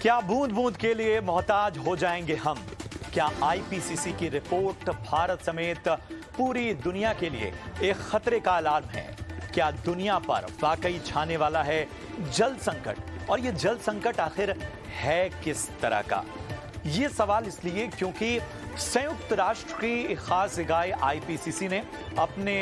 क्या बूंद बूंद के लिए मोहताज हो जाएंगे हम? क्या आईपीसीसी की रिपोर्ट भारत समेत पूरी दुनिया के लिए एक खतरे का अलार्म है? क्या दुनिया पर वाकई छाने वाला है जल संकट? और ये जल संकट आखिर है किस तरह का? ये सवाल इसलिए क्योंकि संयुक्त राष्ट्र की एक खास इकाई आईपीसीसी ने अपने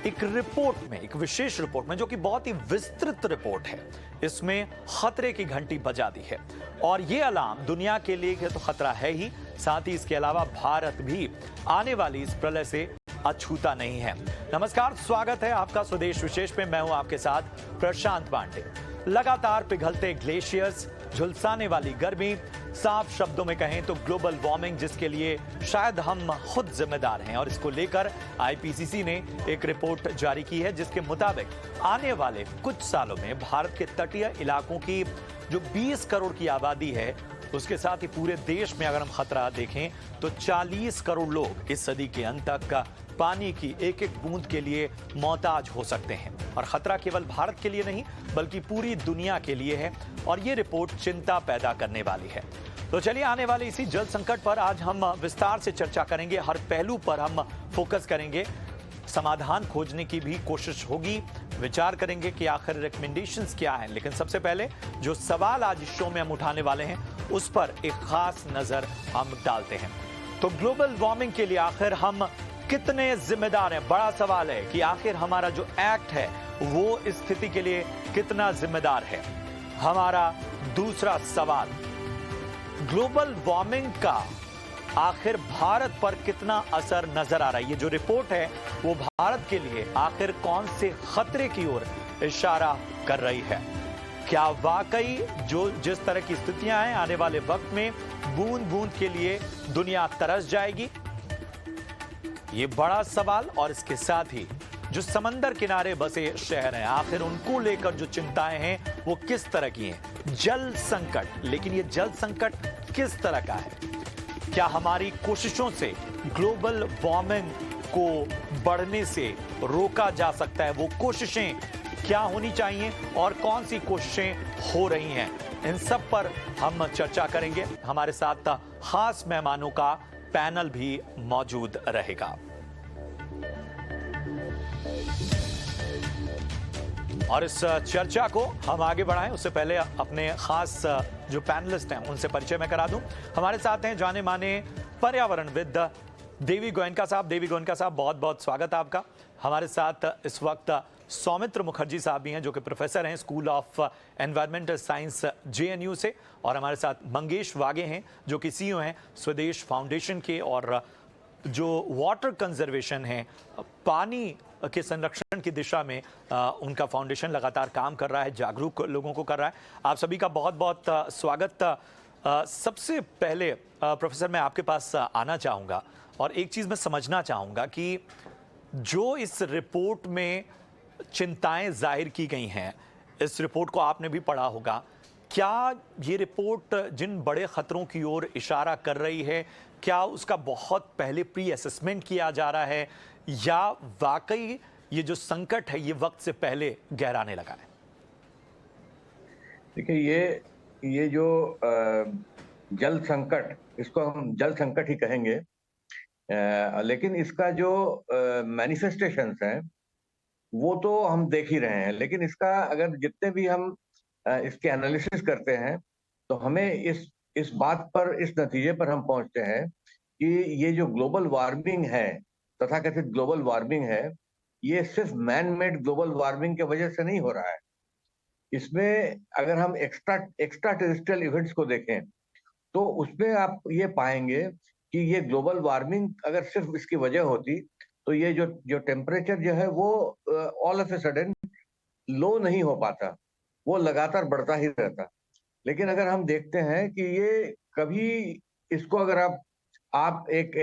एक रिपोर्ट में, एक विशेष रिपोर्ट में, जो कि बहुत ही विस्तृत रिपोर्ट है, इसमें खतरे की घंटी बजा दी है। और ये अलार्म दुनिया के लिए तो खतरा है ही, साथ ही इसके अलावा भारत भी आने वाली इस प्रलय से अछूता नहीं है। नमस्कार, स्वागत है आपका स्वदेश विशेष में। मैं हूं आपके साथ प्रशांत पांडे। लगातार पिघलते ग्लेशियर्स, झुलसाने वाली गर्मी, साफ शब्दों में कहें तो ग्लोबल वार्मिंग, जिसके लिए शायद हम खुद जिम्मेदार हैं। और इसको लेकर आईपीसीसी ने एक रिपोर्ट जारी की है, जिसके मुताबिक आने वाले कुछ सालों में भारत के तटीय इलाकों की जो 20 करोड़ की आबादी है, उसके साथ ही पूरे देश में अगर हम खतरा देखें तो 40 करोड़ लोग इस सदी के अंत तक पानी की एक एक बूंद के लिए मोहताज हो सकते हैं। और खतरा केवल भारत के लिए नहीं बल्कि पूरी दुनिया के लिए है। और ये रिपोर्ट चिंता पैदा करने वाली है। तो चलिए, आने वाले इसी जल संकट पर आज हम विस्तार से चर्चा करेंगे। हर पहलू पर हम फोकस करेंगे, समाधान खोजने की भी कोशिश होगी, विचार करेंगे कि आखिर रिकमेंडेशंस क्या हैं। लेकिन सबसे पहले जो सवाल आज इस शो में हम उठाने वाले हैं, उस पर एक खास नजर हम डालते हैं। तो ग्लोबल वार्मिंग के लिए आखिर हम कितने जिम्मेदार हैं? बड़ा सवाल है कि आखिर हमारा जो एक्ट है वो इस स्थिति के लिए कितना जिम्मेदार है। हमारा दूसरा सवाल, ग्लोबल वार्मिंग का आखिर भारत पर कितना असर नजर आ रहा है? ये जो रिपोर्ट है वो भारत के लिए आखिर कौन से खतरे की ओर इशारा कर रही है? क्या वाकई जो जिस तरह की स्थितियां हैं, आने वाले वक्त में बूंद बूंद के लिए दुनिया तरस जाएगी? ये बड़ा सवाल। और इसके साथ ही जो समंदर किनारे बसे शहर हैं, आखिर उनको लेकर जो चिंताएं हैं वो किस तरह की हैं? जल संकट, लेकिन ये जल संकट किस तरह का है? क्या हमारी कोशिशों से ग्लोबल वार्मिंग को बढ़ने से रोका जा सकता है? वो कोशिशें क्या होनी चाहिए और कौन सी कोशिशें हो रही हैं? इन सब पर हम चर्चा करेंगे। हमारे साथ खास मेहमानों का पैनल भी मौजूद रहेगा। और इस चर्चा को हम आगे बढ़ाएं उससे पहले अपने खास जो पैनलिस्ट हैं उनसे परिचय मैं करा दूं। हमारे साथ हैं जाने माने पर्यावरणविद देवी गोयनका साहब। देवी गोयनका साहब, बहुत बहुत स्वागत है आपका। हमारे साथ इस वक्त सौमित्र मुखर्जी साहब भी हैं, जो कि प्रोफेसर हैं school of environmental science JNU से। और हमारे साथ मंगेश वागे हैं, जो कि सीईओ हैं स्वदेश फाउंडेशन के, और जो वाटर कंजर्वेशन है, पानी के संरक्षण की दिशा में उनका फाउंडेशन लगातार काम कर रहा है, जागरूक लोगों को कर रहा है। आप सभी का बहुत बहुत स्वागत। सबसे पहले प्रोफेसर, मैं आपके पास आना चाहूँगा और एक चीज़ मैं समझना चाहूँगा कि जो इस रिपोर्ट में चिंताएं जाहिर की गई हैं, इस रिपोर्ट को आपने भी पढ़ा होगा, क्या ये रिपोर्ट जिन बड़े खतरों की ओर इशारा कर रही है, क्या उसका बहुत पहले प्री असेसमेंट किया जा रहा है, या वाकई ये जो संकट है ये वक्त से पहले गहराने लगा है? देखिए, ये जो जल संकट, इसको हम जल संकट ही कहेंगे, लेकिन इसका जो मैनिफेस्टेशंस हैं वो तो हम देख ही रहे हैं। लेकिन इसका अगर जितने भी हम इसके एनालिसिस करते हैं तो हमें इस बात पर, इस नतीजे पर हम पहुंचते हैं कि ये जो ग्लोबल वार्मिंग है, तथाकथित ग्लोबल वार्मिंग है, ये सिर्फ मैन मेड ग्लोबल वार्मिंग की वजह से नहीं हो रहा है। इसमें अगर हम एक्स्ट्रा टेरेस्ट्रियल इवेंट्स को देखें तो उसमें आप ये पाएंगे कि ये ग्लोबल वार्मिंग अगर सिर्फ इसकी वजह होती तो ये जो टेम्परेचर जो है वो ऑल ऑफ ए सडन लो नहीं हो पाता, वो लगातार बढ़ता ही रहता। लेकिन अगर हम देखते हैं कि ये कभी, इसको अगर आप एक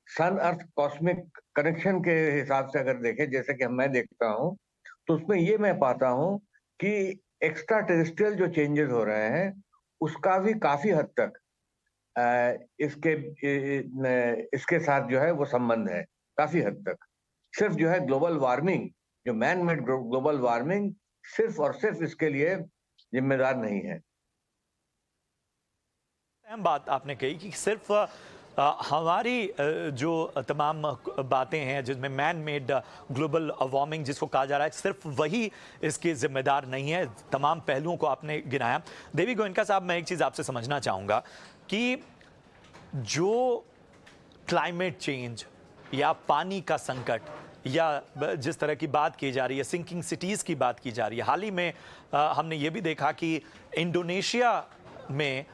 सन अर्थ कॉस्मिक कनेक्शन के हिसाब से अगर देखें, जैसे कि मैं देखता हूं, तो उसमें ये मैं पाता हूं कि एक्स्ट्रा टेरेस्ट्रियल जो चेंजेस हो रहे हैं उसका भी काफी हद तक इसके इसके साथ जो है वो संबंध है, काफी हद तक। सिर्फ जो है ग्लोबल वार्मिंग, जो मैन मेड ग्लोबल वार्मिंग, सिर्फ और सिर्फ इसके लिए जिम्मेदार नहीं है। अहम बात आपने कही कि सिर्फ हमारी जो तमाम बातें हैं जिसमें मैन मेड ग्लोबल वार्मिंग जिसको कहा जा रहा है, सिर्फ वही इसके जिम्मेदार नहीं है, तमाम पहलुओं को आपने गिनाया। देवी गोयनका साहब, मैं एक चीज़ आपसे समझना चाहूँगा कि जो क्लाइमेट चेंज या पानी का संकट या जिस तरह की बात की जा रही है, सिंकिंग सिटीज़ की बात की जा रही है, हाल ही में हमने ये भी देखा कि इंडोनेशिया में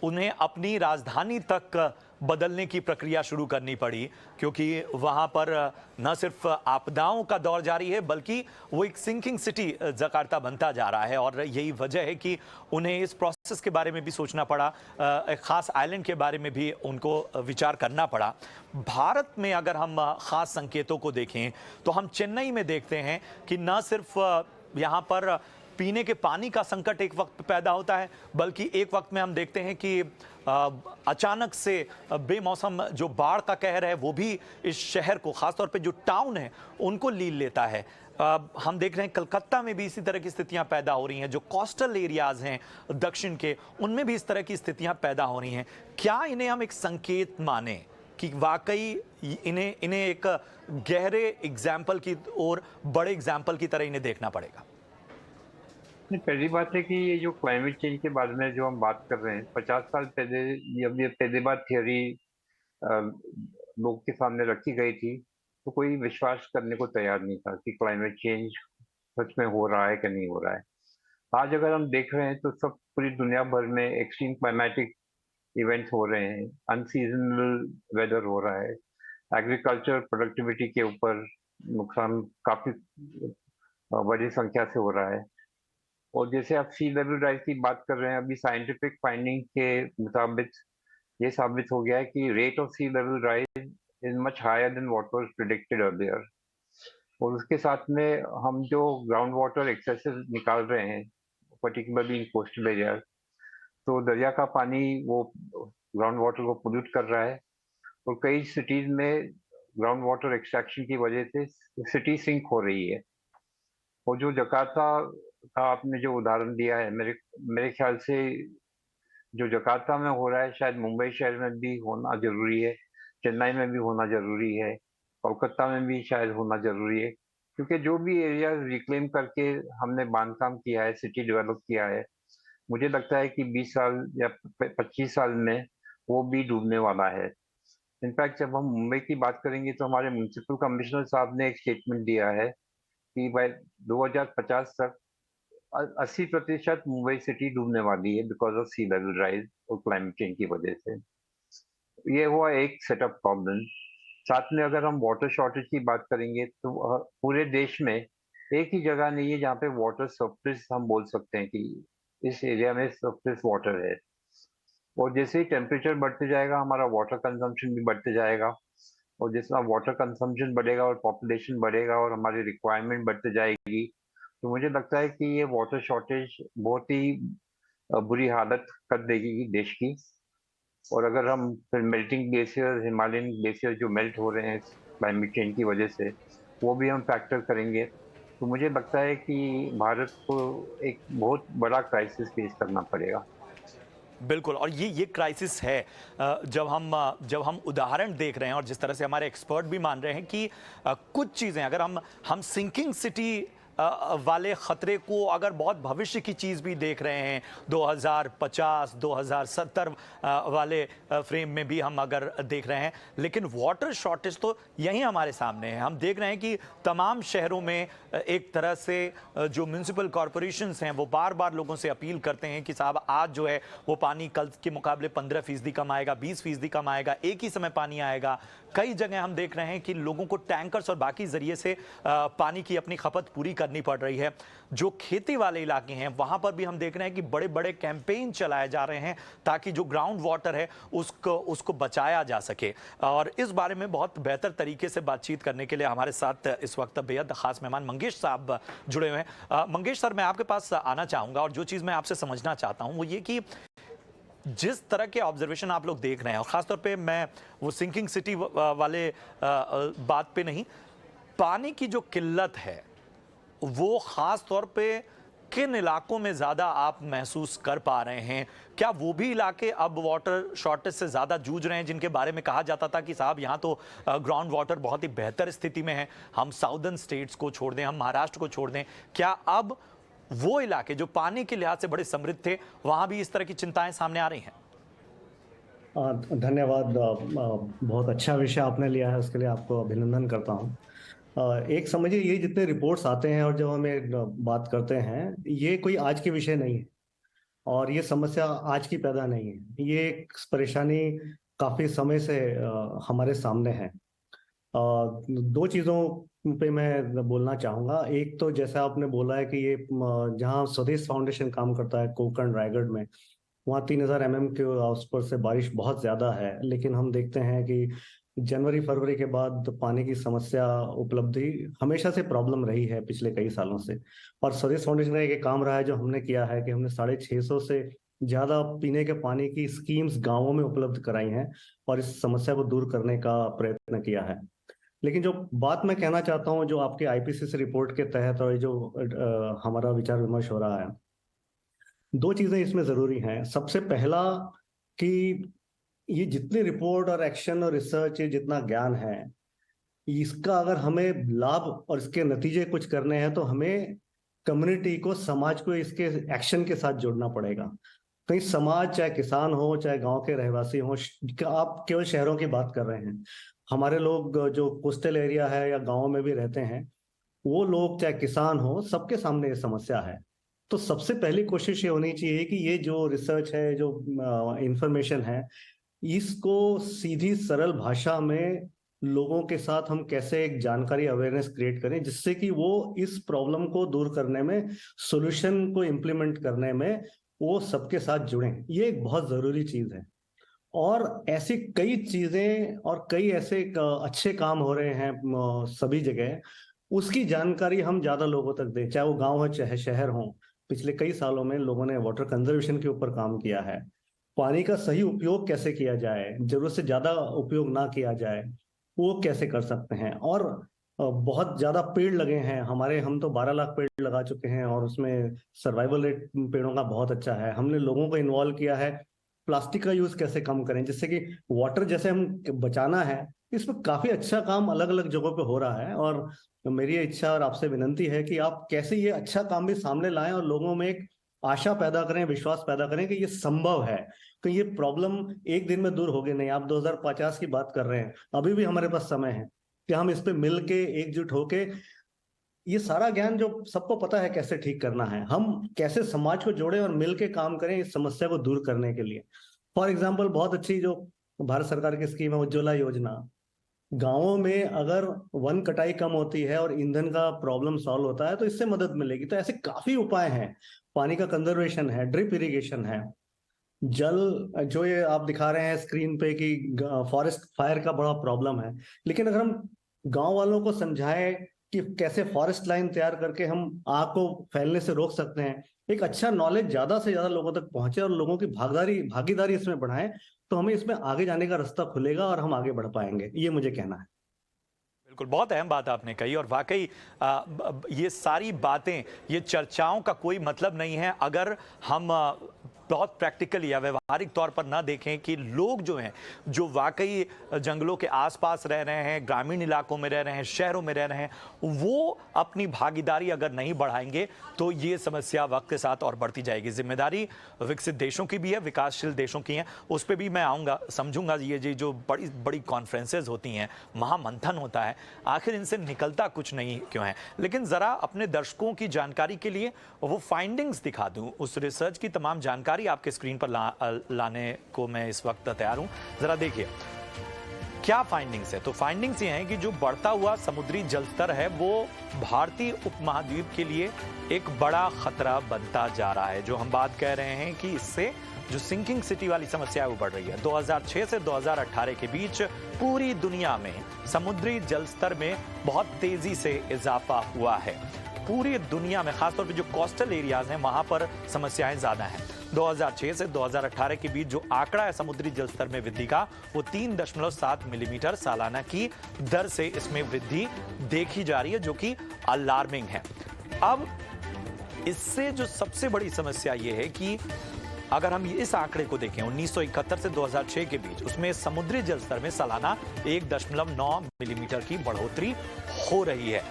उन्हें अपनी राजधानी तक बदलने की प्रक्रिया शुरू करनी पड़ी, क्योंकि वहाँ पर न सिर्फ आपदाओं का दौर जारी है बल्कि वो एक सिंकिंग सिटी जकार्ता बनता जा रहा है। और यही वजह है कि उन्हें इस प्रोसेस के बारे में भी सोचना पड़ा, एक ख़ास आइलैंड के बारे में भी उनको विचार करना पड़ा। भारत में अगर हम ख़ास संकेतों को देखें तो हम चेन्नई में देखते हैं कि न सिर्फ यहाँ पर पीने के पानी का संकट एक वक्त पैदा होता है, बल्कि एक वक्त में हम देखते हैं कि अचानक से बेमौसम जो बाढ़ का कहर है वो भी इस शहर को, खासतौर पे जो टाउन है उनको लील लेता है। हम देख रहे हैं कलकत्ता में भी इसी तरह की स्थितियां पैदा हो रही हैं, जो कोस्टल एरियाज हैं दक्षिण के, उनमें भी इस तरह की स्थितियां पैदा हो रही हैं। क्या इन्हें हम एक संकेत माने कि वाकई इन्हें एक गहरे एग्जाम्पल की और बड़े एग्जाम्पल की तरह इन्हें देखना पड़ेगा? पहली बात है कि ये जो क्लाइमेट चेंज के बारे में जो हम बात कर रहे हैं, 50 साल पहले जब ये पहली बार थियोरी लोगों के सामने रखी गई थी तो कोई विश्वास करने को तैयार नहीं था कि क्लाइमेट चेंज सच में हो रहा है कि नहीं हो रहा है। आज अगर हम देख रहे हैं तो सब पूरी दुनिया भर में एक्सट्रीम क्लाइमेटिक इवेंट्स हो रहे हैं, अनसीजनल वेदर हो रहा है, एग्रीकल्चर प्रोडक्टिविटी के ऊपर नुकसान काफी बड़ी संख्या से हो रहा है। और जैसे आप सी लेवल राइज की बात कर रहे हैं, अभी साइंटिफिक फाइंडिंग के मुताबिक ये साबित हो गया है कि rate of sea level rise is much higher than what was predicted earlier. और उसके साथ में हम जो ग्राउंड वाटर एक्सेसिव निकाल रहे हैं, पर्टिकुलरली इन कोस्टल एरिया, तो दरिया का पानी वो ग्राउंड वाटर को पोल्यूट कर रहा है। और कई सिटीज में ग्राउंड वाटर एक्सट्रैक्शन की वजह से सिटी सिंक हो रही है। और जो जकार्ता का आपने जो उदाहरण दिया है, मेरे ख्याल से जो जकार्ता में हो रहा है शायद मुंबई शहर में भी होना जरूरी है, चेन्नई में भी होना जरूरी है, कोलकाता में भी शायद होना जरूरी है, क्योंकि जो भी एरिया रिक्लेम करके हमने बांधकाम किया है, सिटी डेवलप किया है, मुझे लगता है कि 20 साल या 25 साल में वो भी डूबने वाला है। इनफैक्ट जब हम मुंबई की बात करेंगे तो हमारे म्युनिसिपल कमिश्नर साहब ने एक स्टेटमेंट दिया है कि बाय 2050 तक 80% मुंबई सिटी डूबने वाली है because of sea level rise और क्लाइमेट चेंज की वजह से। ये हुआ एक सेटअप प्रॉब्लम। साथ में अगर हम वाटर शॉर्टेज की बात करेंगे तो पूरे देश में एक ही जगह नहीं है जहाँ पे वाटर सरप्लस हम बोल सकते हैं कि इस एरिया में सरप्लस वाटर है। और जैसे ही टेम्परेचर बढ़ते जाएगा हमारा वाटर कंजम्पशन भी बढ़ते जाएगा, और जितना वाटर कंजम्पशन बढ़ेगा और पॉपुलेशन बढ़ेगा और हमारी रिक्वायरमेंट बढ़ते जाएगी, तो मुझे लगता है कि ये वाटर शॉर्टेज बहुत ही बुरी हालत कर देगी देश की। और अगर हम फिर मेल्टिंग ग्लेशियर, हिमालयन ग्लेशियर जो मेल्ट हो रहे हैं क्लाइमेट चेंज की वजह से, वो भी हम फैक्टर करेंगे, तो मुझे लगता है कि भारत को एक बहुत बड़ा क्राइसिस फेस करना पड़ेगा। बिल्कुल, और ये क्राइसिस है। जब हम उदाहरण देख रहे हैं और जिस तरह से हमारे एक्सपर्ट भी मान रहे हैं कि कुछ चीज़ें अगर हम सिंकिंग सिटी वाले खतरे को अगर बहुत भविष्य की चीज़ भी देख रहे हैं, 2050 2070 वाले फ्रेम में भी हम अगर देख रहे हैं, लेकिन वाटर शॉर्टेज तो यहीं हमारे सामने है। हम देख रहे हैं कि तमाम शहरों में एक तरह से जो म्यूनिसिपल कॉरपोरेशंस हैं वो बार बार लोगों से अपील करते हैं कि साहब आज जो है वो पानी कल के मुकाबले 15% कम आएगा, 20% कम आएगा, एक ही समय पानी आएगा। कई जगह हम देख रहे हैं कि लोगों को टैंकर्स और बाकी जरिए से पानी की अपनी खपत पूरी करनी पड़ रही है। जो खेती वाले इलाके हैं वहां पर भी हम देख रहे हैं कि बड़े बड़े कैंपेन चलाए जा रहे हैं ताकि जो ग्राउंड वाटर है उसको बचाया जा सके। और इस बारे में बहुत बेहतर तरीके से बातचीत करने के लिए हमारे साथ इस वक्त बेहद खास मेहमान मंगेश साहब जुड़े हुए हैं। मंगेश सर, मैं आपके पास आना चाहूंगा और जो चीज मैं आपसे समझना चाहता हूं वो ये कि जिस तरह के ऑब्जर्वेशन आप लोग देख रहे हैं, और खासतौर पे मैं वो सिंकिंग सिटी वाले बात पे नहीं, पानी की जो किल्लत है वो खास तौर पे किन इलाकों में ज़्यादा आप महसूस कर पा रहे हैं? क्या वो भी इलाके अब वाटर शॉर्टेज से ज़्यादा जूझ रहे हैं जिनके बारे में कहा जाता था कि साहब यहाँ तो ग्राउंड वाटर बहुत ही बेहतर स्थिति में है, हम साउदर्न स्टेट्स को छोड़ दें, हम महाराष्ट्र को छोड़ दें? क्या अब वो इलाके जो पानी के लिहाज से बड़े समृद्ध थे, वहाँ भी इस तरह की चिंताएं सामने आ रही हैं? धन्यवाद। बहुत अच्छा विषय आपने लिया है, उसके लिए आपको अभिनंदन करता हूँ। एक समझिए, ये जितने रिपोर्ट्स आते हैं और जब हमें बात करते हैं, ये कोई आज के विषय नहीं है और ये समस्या आज की पैदा नहीं है। ये एक परेशानी काफी समय से हमारे सामने है। दो चीज़ों पे मैं बोलना चाहूँगा। एक तो जैसा आपने बोला है कि ये जहाँ स्वदेश फाउंडेशन काम करता है कोंकण रायगढ़ में, वहाँ 3000 mm के आसपास से बारिश बहुत ज़्यादा है, लेकिन हम देखते हैं कि जनवरी फरवरी के बाद पानी की समस्या उपलब्धि हमेशा से प्रॉब्लम रही है पिछले कई सालों से। और स्वदेश फाउंडेशन का एक काम रहा है जो हमने किया है कि हमने 650 से ज़्यादा पीने के पानी की स्कीम्स गाँवों में उपलब्ध कराई हैं और इस समस्या को दूर करने का प्रयत्न किया है। लेकिन जो बात मैं कहना चाहता हूँ, जो आपके आईपीसीसी रिपोर्ट के तहत और जो हमारा विचार विमर्श हो रहा है, दो चीजें इसमें जरूरी हैं। सबसे पहला कि ये जितनी रिपोर्ट और एक्शन और रिसर्च, जितना ज्ञान है, इसका अगर हमें लाभ और इसके नतीजे कुछ करने हैं तो हमें कम्युनिटी को, समाज को इसके एक्शन के साथ जोड़ना पड़ेगा। कहीं समाज, चाहे किसान हो चाहे गांव के रहवासी हो, आप केवल शहरों की बात कर रहे हैं, हमारे लोग जो कोस्टल एरिया है या गाँव में भी रहते हैं, वो लोग चाहे किसान हो, सबके सामने ये समस्या है। तो सबसे पहली कोशिश ये होनी चाहिए कि ये जो रिसर्च है, जो इंफॉर्मेशन है, इसको सीधी सरल भाषा में लोगों के साथ हम कैसे एक जानकारी, अवेयरनेस क्रिएट करें, जिससे कि वो इस प्रॉब्लम को दूर करने में, सॉल्यूशन को इम्प्लीमेंट करने में वो सबके साथ जुड़ें। ये एक बहुत जरूरी चीज है। और ऐसी कई चीजें और कई ऐसे अच्छे काम हो रहे हैं सभी जगह, उसकी जानकारी हम ज्यादा लोगों तक दें, चाहे वो गाँव हो चाहे शहर हो। पिछले कई सालों में लोगों ने वाटर कंजर्वेशन के ऊपर काम किया है। पानी का सही उपयोग कैसे किया जाए, जरूरत से ज्यादा उपयोग ना किया जाए, वो कैसे कर सकते हैं। और बहुत ज्यादा पेड़ लगे हैं हमारे, हम तो 12 लाख पेड़ लगा चुके हैं और उसमें सर्वाइवल रेट पेड़ों का बहुत अच्छा है। हमने लोगों को इन्वॉल्व किया है। प्लास्टिक का यूज कैसे कम करें, जिससे कि वाटर जैसे हम बचाना है, इसमें काफी अच्छा काम अलग अलग जगहों पे हो रहा है। और मेरी इच्छा और आपसे विनंती है कि आप कैसे ये अच्छा काम भी सामने लाएं और लोगों में एक आशा पैदा करें, विश्वास पैदा करें कि ये संभव है, कि ये प्रॉब्लम एक दिन में दूर होगी नहीं। आप 2050 की बात कर रहे हैं, अभी भी हमारे पास समय है कि हम इस पे मिल के, एकजुट होके, ये सारा ज्ञान जो सबको पता है कैसे ठीक करना है, हम कैसे समाज को जोड़ें और मिल के काम करें इस समस्या को दूर करने के लिए। फॉर एग्जाम्पल, बहुत अच्छी जो भारत सरकार की स्कीम है उज्ज्वला योजना, गांवों में अगर वन कटाई कम होती है और ईंधन का प्रॉब्लम सॉल्व होता है तो इससे मदद मिलेगी। तो ऐसे काफी उपाय हैं। पानी का कंजर्वेशन है, ड्रिप इरिगेशन है, जल, जो ये आप दिखा रहे हैं स्क्रीन पे कि फॉरेस्ट फायर का बड़ा प्रॉब्लम है, लेकिन अगर हम गांव वालों को समझाएं कि कैसे फॉरेस्ट लाइन तैयार करके हम आग को फैलने से रोक सकते हैं, एक अच्छा नॉलेज ज्यादा से ज्यादा लोगों तक पहुंचे और लोगों की भागीदारी इसमें बढ़ाएं, तो हमें इसमें आगे जाने का रास्ता खुलेगा और हम आगे बढ़ पाएंगे। ये मुझे कहना है। बिल्कुल, बहुत अहम बात आपने कही और वाकई ये सारी बातें, ये चर्चाओं का कोई मतलब नहीं है अगर हम बहुत प्रैक्टिकली या व्यवहारिक तौर पर ना देखें कि लोग जो हैं, जो वाकई जंगलों के आसपास रह रहे हैं, ग्रामीण इलाकों में रह रहे हैं, शहरों में रह रहे हैं, वो अपनी भागीदारी अगर नहीं बढ़ाएंगे तो ये समस्या वक्त के साथ और बढ़ती जाएगी। जिम्मेदारी विकसित देशों की भी है, विकासशील देशों की है, उस पर भी मैं आऊँगा, समझूंगा। ये जो बड़ी बड़ी कॉन्फ्रेंसेज होती हैं, महामंथन होता है, आखिर इनसे निकलता कुछ नहीं क्यों है। लेकिन ज़रा अपने दर्शकों की जानकारी के लिए वो फाइंडिंग्स दिखा दूँ, उस रिसर्च की तमाम जानकारी आपके स्क्रीन पर लाने को मैं इस वक्त तैयार हूं। जरा देखिए क्या फाइंडिंग्स है। तो फाइंडिंग्स ये हैं कि जो बढ़ता हुआ समुद्री जल स्तर है वो भारतीय उपमहाद्वीप के लिए एक बड़ा खतरा बनता जा रहा है। जो हम बात कह रहे हैं कि इससे जो सिंकिंग सिटी वाली समस्या है वो बढ़ रही है। 2006 से 2018 के बीच पूरी दुनिया में समुद्री जल स्तर में बहुत तेजी से इजाफा हुआ है। पूरी दुनिया में खासतौर पर जो कोस्टल एरियाज हैं वहां पर समस्याएं ज्यादा हैं। 2006 से 2018 के बीच जो आंकड़ा है समुद्री जल स्तर में वृद्धि का, वो 3.7 मिलीमीटर सालाना की दर से इसमें वृद्धि देखी जा रही है, जो कि अलार्मिंग है। अब इससे जो सबसे बड़ी समस्या ये है कि अगर हम इस आंकड़े को देखें 1971 से 2006 के बीच, उसमें समुद्री जल स्तर में सालाना 1.9 मिलीमीटर की बढ़ोतरी हो रही है।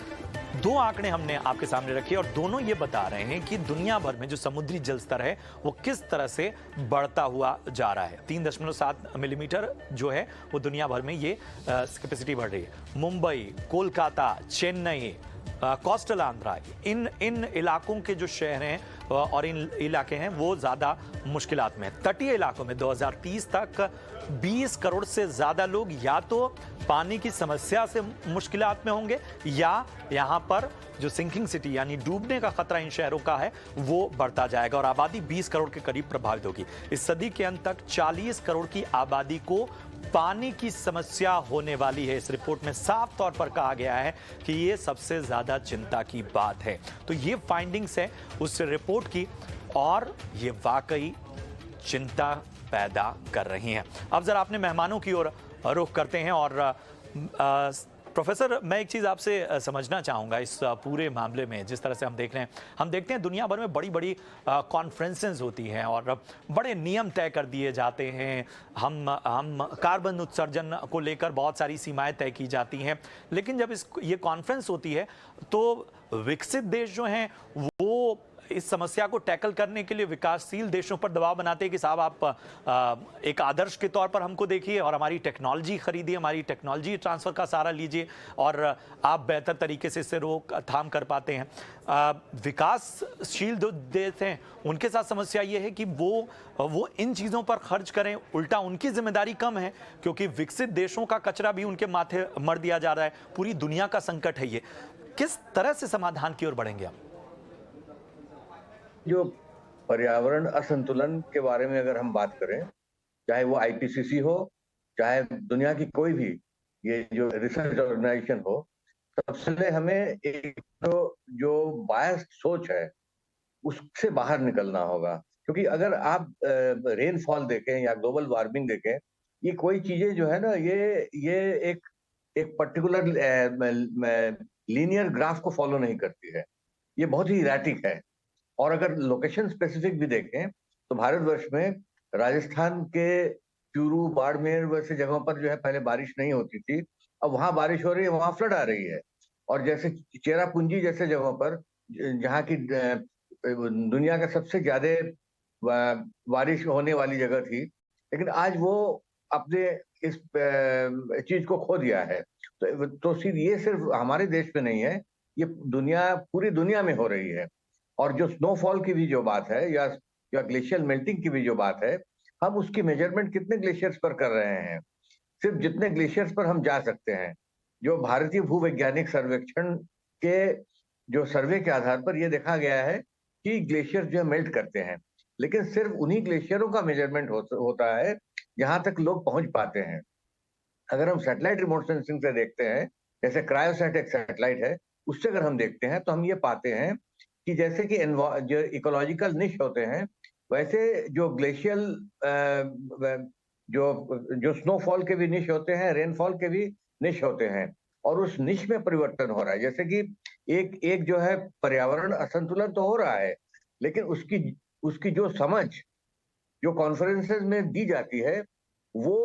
दो आंकड़े हमने आपके सामने रखे और दोनों ये बता रहे हैं कि दुनिया भर में जो समुद्री जल स्तर है वो किस तरह से बढ़ता हुआ जा रहा है। 3.7 मिलीमीटर जो है वो दुनिया भर में ये कैपेसिटी बढ़ रही है। मुंबई, कोलकाता, चेन्नई, कोस्टल आंध्रा, इन इलाकों के जो शहर हैं और इन इलाके हैं वो ज्यादा मुश्किलात में। तटीय इलाकों में 2030 तक 20 करोड़ से ज्यादा लोग या तो पानी की समस्या से मुश्किलात में होंगे या यहां पर जो सिंकिंग सिटी यानी डूबने का खतरा इन शहरों का है वो बढ़ता जाएगा और आबादी 20 करोड़ के करीब प्रभावित होगी। इस सदी के अंत तक 40 करोड़ की आबादी को पानी की समस्या होने वाली है। इस रिपोर्ट में साफ तौर पर कहा गया है कि ये सबसे ज्यादा चिंता की बात है। तो ये फाइंडिंग्स है उस रिपोर्ट की और ये वाकई चिंता पैदा कर रही हैं। अब जरा अपने मेहमानों की ओर रुख करते हैं और प्रोफेसर, मैं एक चीज़ आपसे समझना चाहूँगा इस पूरे मामले में। जिस तरह से हम देख रहे हैं, हम देखते हैं दुनिया भर में बड़ी बड़ी कॉन्फ्रेंसेस होती हैं और बड़े नियम तय कर दिए जाते हैं। हम कार्बन उत्सर्जन को लेकर बहुत सारी सीमाएं तय की जाती हैं, लेकिन जब ये कॉन्फ्रेंस होती है तो विकसित देश जो हैं वो इस समस्या को टैकल करने के लिए विकासशील देशों पर दबाव बनाते हैं कि साहब आप एक आदर्श के तौर पर हमको देखिए और हमारी टेक्नोलॉजी खरीदिए, हमारी टेक्नोलॉजी ट्रांसफर का सहारा लीजिए और आप बेहतर तरीके से इससे रोकथाम कर पाते हैं। विकासशील जो देश हैं उनके साथ समस्या ये है कि वो इन चीज़ों पर खर्च करें, उल्टा उनकी जिम्मेदारी कम है क्योंकि विकसित देशों का कचरा भी उनके माथे मर दिया जा रहा है। पूरी दुनिया का संकट है ये। किस तरह से समाधान की ओर बढ़ेंगे हम? जो पर्यावरण असंतुलन के बारे में अगर हम बात करें, चाहे वो आईपीसीसी हो, चाहे दुनिया की कोई भी ये जो रिसर्च ऑर्गेनाइजेशन हो, सबसे पहले हमें एक जो बायस्ड सोच है उससे बाहर निकलना होगा। क्योंकि अगर आप रेनफॉल देखें या ग्लोबल वार्मिंग देखें, ये कोई चीजें जो है ना ये एक पर्टिकुलर लीनियर ग्राफ को फॉलो नहीं करती है, ये बहुत ही इरेटिक है। और अगर लोकेशन स्पेसिफिक भी देखें तो भारतवर्ष में राजस्थान के चूरू, बाड़मेर वैसे जगहों पर जो है पहले बारिश नहीं होती थी, अब वहां बारिश हो रही है, वहां फ्लड आ रही है। और जैसे चेरापूंजी जैसे जगहों पर जहाँ की दुनिया का सबसे ज्यादा बारिश होने वाली जगह थी, लेकिन आज वो अपने इस चीज को खो दिया है। तो सिर्फ ये सिर्फ हमारे देश में नहीं है, ये पूरी दुनिया में हो रही है। और जो स्नोफॉल की भी जो बात है या ग्लेशियर मेल्टिंग की भी जो बात है, हम उसकी मेजरमेंट कितने ग्लेशियर्स पर कर रहे हैं? सिर्फ जितने ग्लेशियर्स पर हम जा सकते हैं। जो भारतीय भूवैज्ञानिक सर्वेक्षण के जो सर्वे के आधार पर यह देखा गया है कि ग्लेशियर जो है मेल्ट करते हैं, लेकिन सिर्फ उन्हीं ग्लेशियरों का मेजरमेंट होता है जहां तक लोग पहुंच पाते हैं। अगर हम सैटेलाइट रिमोट सेंसिंग से देखते हैं, जैसे क्रायोसैट एक सैटेलाइट है, उससे अगर हम देखते हैं तो हम ये पाते हैं कि जैसे कि जो इकोलॉजिकल निश होते हैं, वैसे जो ग्लेशियल जो स्नोफॉल के भी निश होते हैं, रेनफॉल के भी निश होते हैं, और उस निश में परिवर्तन हो रहा है। जैसे कि एक जो है पर्यावरण असंतुलन तो हो रहा है, लेकिन उसकी जो समझ जो कॉन्फ्रेंसेस में दी जाती है वो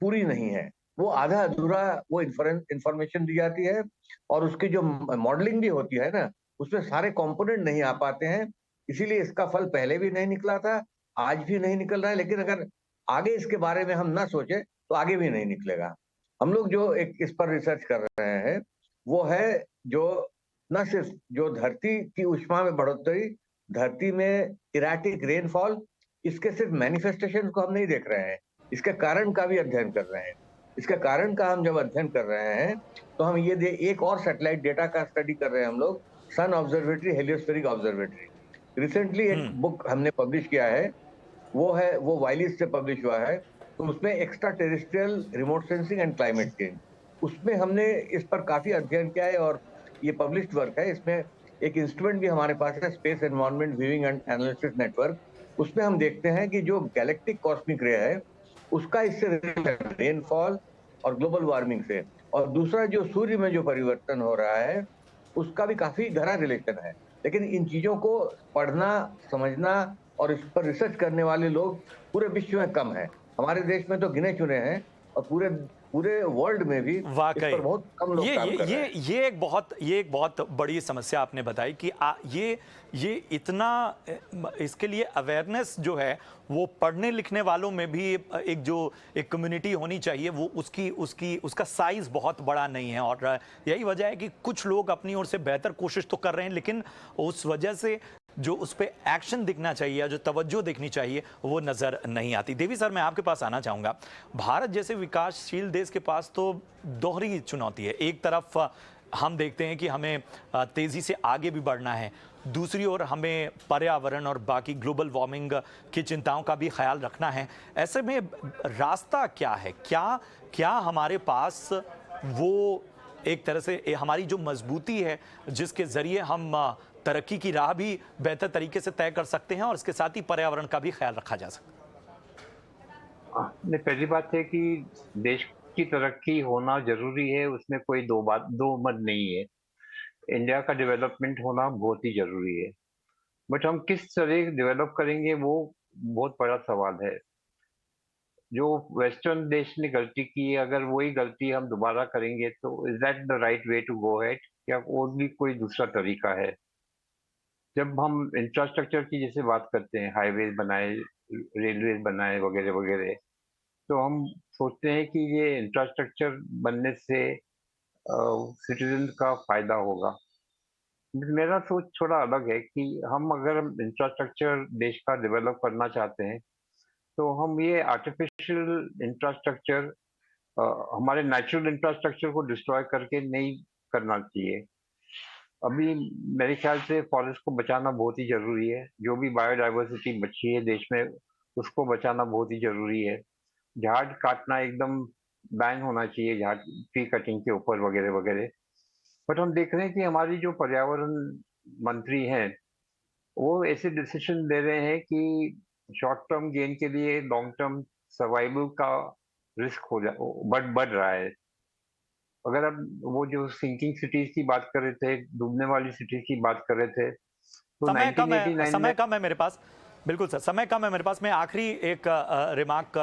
पूरी नहीं है, वो आधा अधूरा वो इंफॉर्मेशन दी जाती है, और उसकी जो मॉडलिंग भी होती है ना, उसमें सारे कंपोनेंट नहीं आ पाते हैं। इसीलिए इसका फल पहले भी नहीं निकला था, आज भी नहीं निकल रहा है, लेकिन अगर आगे इसके बारे में हम ना सोचे तो आगे भी नहीं निकलेगा। हम लोग जो इस पर रिसर्च कर रहे हैं वो है जो न सिर्फ जो धरती की ऊष्मा में बढ़ोतरी, धरती में इरेटिक रेनफॉल, इसके सिर्फ मैनिफेस्टेशन को हम नहीं देख रहे हैं, इसके कारण का भी अध्ययन कर रहे हैं। इसके कारण का हम जब अध्ययन कर रहे हैं तो हम ये एक और सैटेलाइट डेटा का स्टडी कर रहे हैं हम लोग, सन ऑब्जर्वेटरी, हेलियोस्फेरिक ऑब्जर्वेटरी। रिसेंटली एक बुक हमने पब्लिश किया है, वो वाइलिस से पब्लिश हुआ है, तो उसमें extra terrestrial remote sensing and climate change, उसमें हमने इस पर काफी अध्ययन किया है और ये पब्लिश्ड वर्क है। इसमें एक इंस्ट्रूमेंट भी हमारे पास है, space environment viewing and analysis network. उसमें हम देखते हैं कि जो गैलेक्टिक कॉस्मिक रे है उसका इससे रेनफॉल और ग्लोबल वार्मिंग से, और दूसरा जो सूर्य में जो परिवर्तन हो रहा है उसका भी काफी गहरा रिलेशन है। लेकिन इन चीजों को पढ़ना, समझना और इस पर रिसर्च करने वाले लोग पूरे विश्व में कम है। हमारे देश में तो गिने चुने हैं और पूरे पूरे वर्ल्ड में भी इस वाकई पर बहुत कम लोग काम कर रहे हैं। ये एक बहुत बड़ी समस्या आपने बताई कि ये इतना इसके लिए अवेयरनेस जो है वो पढ़ने लिखने वालों में भी एक कम्युनिटी होनी चाहिए, वो उसका साइज बहुत बड़ा नहीं है। और यही वजह है कि कुछ लोग अपनी ओर से बेहतर कोशिश तो कर रहे हैं, लेकिन उस वजह से जो उस पर एक्शन दिखना चाहिए, जो तवज्जो दिखनी चाहिए, वो नज़र नहीं आती। देवी सर, मैं आपके पास आना चाहूँगा। भारत जैसे विकासशील देश के पास तो दोहरी चुनौती है। एक तरफ हम देखते हैं कि हमें तेज़ी से आगे भी बढ़ना है, दूसरी ओर हमें पर्यावरण और बाकी ग्लोबल वार्मिंग की चिंताओं का भी ख्याल रखना है। ऐसे में रास्ता क्या है? क्या हमारे पास वो एक तरह से हमारी जो मजबूती है जिसके ज़रिए हम तरक्की की राह भी बेहतर तरीके से तय कर सकते हैं और इसके साथ ही पर्यावरण का भी ख्याल रखा जा सकता नहीं, पहली बात है कि देश की तरक्की होना जरूरी है, उसमें कोई दो मत नहीं है। इंडिया का डेवलपमेंट होना बहुत ही जरूरी है, बट हम किस तरह डेवलप करेंगे वो बहुत बड़ा सवाल है। जो वेस्टर्न देश ने गलती की है, अगर वही गलती हम दोबारा करेंगे तो is that the right way to go ahead, या और भी कोई दूसरा तरीका है? जब हम इंफ्रास्ट्रक्चर की जैसे बात करते हैं, हाईवेज बनाए, रेलवे बनाए वगैरह वगैरह, तो हम सोचते हैं कि ये इंफ्रास्ट्रक्चर बनने से सिटीजन का फायदा होगा। मेरा सोच थोड़ा अलग है कि हम अगर इंफ्रास्ट्रक्चर देश का डेवलप करना चाहते हैं तो हम ये आर्टिफिशियल इंफ्रास्ट्रक्चर, हमारे नेचुरल इंफ्रास्ट्रक्चर को डिस्ट्रॉय करके नहीं करना चाहिए। अभी मेरे ख्याल से फॉरेस्ट को बचाना बहुत ही जरूरी है। जो भी बायोडाइवर्सिटी बची है देश में, उसको बचाना बहुत ही जरूरी है। झाड़ काटना एकदम बैन होना चाहिए, झाड़ ट्री कटिंग के ऊपर वगैरह वगैरह। बट हम देख रहे हैं कि हमारी जो पर्यावरण मंत्री हैं, वो ऐसे डिसीजन दे रहे हैं कि शॉर्ट टर्म गेन के लिए लॉन्ग टर्म सर्वाइवल का रिस्क बढ़ रहा है। अगर आप वो जो सिंकिंग सिटीज की बात कर रहे थे, डूबने वाली सिटीज की बात कर रहे थे, तो 1989 समय में कम है मेरे पास। बिल्कुल सर, समय कम है मेरे पास। मैं आखिरी एक रिमार्क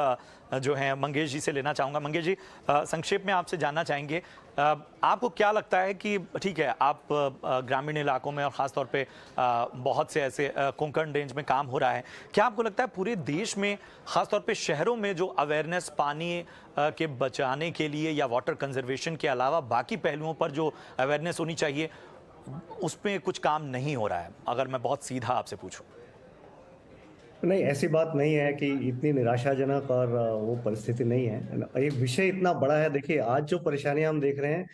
जो है मंगेश जी से लेना चाहूँगा। मंगेश जी, संक्षेप में आपसे जानना चाहेंगे, आपको क्या लगता है कि ठीक है, आप ग्रामीण इलाकों में और ख़ास तौर पे बहुत से ऐसे कोंकण रेंज में काम हो रहा है, क्या आपको लगता है पूरे देश में ख़ास तौर पे शहरों में जो अवेयरनेस पानी के बचाने के लिए या वाटर कंजर्वेशन के अलावा बाकी पहलुओं पर जो अवेयरनेस होनी चाहिए, उसमें कुछ काम नहीं हो रहा है, अगर मैं बहुत सीधा आपसे पूछूं? नहीं, ऐसी बात नहीं है कि इतनी निराशाजनक और वो परिस्थिति नहीं है। ये विषय इतना बड़ा है। देखिए, आज जो परेशानियां हम देख रहे हैं,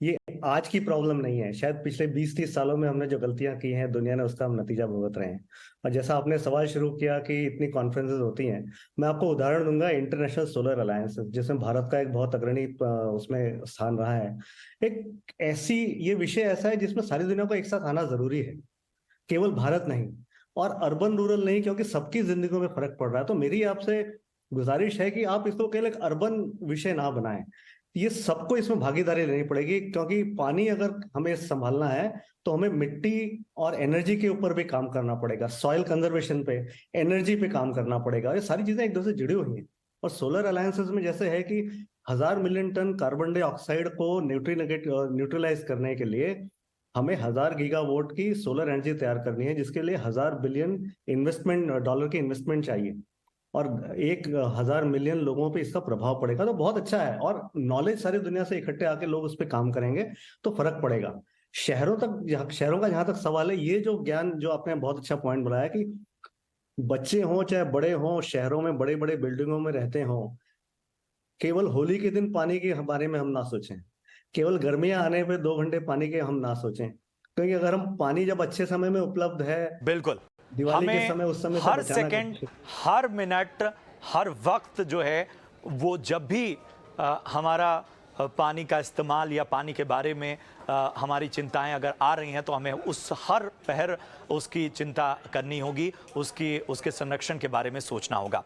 ये आज की प्रॉब्लम नहीं है। शायद पिछले 20-30 सालों में हमने जो गलतियां की हैं दुनिया ने, उसका हम नतीजा भुगत रहे हैं। और जैसा आपने सवाल शुरू किया कि इतनी कॉन्फ्रेंसेस होती हैं, मैं आपको उदाहरण दूंगा इंटरनेशनल सोलर अलायंस, जिसमें भारत का एक बहुत अग्रणी उसमें स्थान रहा है। एक ऐसी ये विषय ऐसा है जिसमें सारी दुनिया को एक साथ आना जरूरी है, केवल भारत नहीं और अर्बन रूरल नहीं, क्योंकि सबकी जिंदगियों में फर्क पड़ रहा है। तो मेरी आपसे गुजारिश है कि आप इसको केवल एक अर्बन विषय ना बनाएं, ये सबको इसमें भागीदारी लेनी पड़ेगी, क्योंकि पानी अगर हमें संभालना है तो हमें मिट्टी और एनर्जी के ऊपर भी काम करना पड़ेगा, सॉइल कंजर्वेशन पे, एनर्जी पे काम करना पड़ेगा। ये सारी चीजें एक दूसरे से जुड़ी हुई हैं। और सोलर अलायंसेस में जैसे है कि 1000 मिलियन टन कार्बन डाइऑक्साइड को न्यूट्रलाइज करने के लिए हमें 1000 गीगावाट की सोलर एनर्जी तैयार करनी है, जिसके लिए 1000 बिलियन डॉलर की इन्वेस्टमेंट चाहिए और 1000 मिलियन लोगों पे इसका प्रभाव पड़ेगा। तो बहुत अच्छा है, और नॉलेज सारी दुनिया से इकट्ठे आके लोग उस पर काम करेंगे तो फर्क पड़ेगा। शहरों का जहां तक सवाल है, ये जो ज्ञान जो आपने बहुत अच्छा पॉइंट बनाया कि बच्चे हों चाहे बड़े हों, शहरों में बड़े बड़े बिल्डिंगों में रहते हों, केवल होली के दिन पानी के बारे में हम ना सोचें, केवल गर्मियां आने पे 2 घंटे पानी के हम ना सोचें, क्योंकि अगर हम पानी जब अच्छे समय में उपलब्ध है, बिल्कुल, दिवाली के हमें समय उस समय हर सेकंड, हर मिनट, हर वक्त जो है वो जब भी हमारा पानी का इस्तेमाल या पानी के बारे में हमारी चिंताएं अगर आ रही हैं तो हमें उस हर पहर उसकी चिंता करनी होगी, उसके संरक्षण के बारे में सोचना होगा।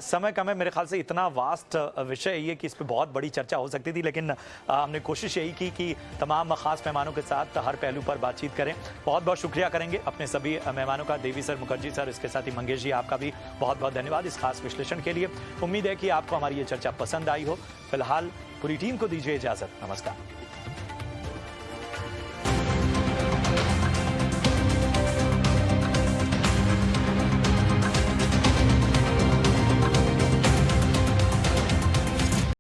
समय कम है, मेरे ख्याल से इतना वास्ट विषय है ये कि इस पर बहुत बड़ी चर्चा हो सकती थी, लेकिन हमने कोशिश यही की कि तमाम खास मेहमानों के साथ हर पहलू पर बातचीत करें। बहुत बहुत शुक्रिया करेंगे अपने सभी मेहमानों का, देवी सर, मुखर्जी सर, इसके साथ ही मंगेश जी, आपका भी बहुत बहुत धन्यवाद इस खास विश्लेषण के लिए। उम्मीद है कि आपको हमारी ये चर्चा पसंद आई हो। फिलहाल पूरी टीम को दीजिए इजाजत। नमस्कार।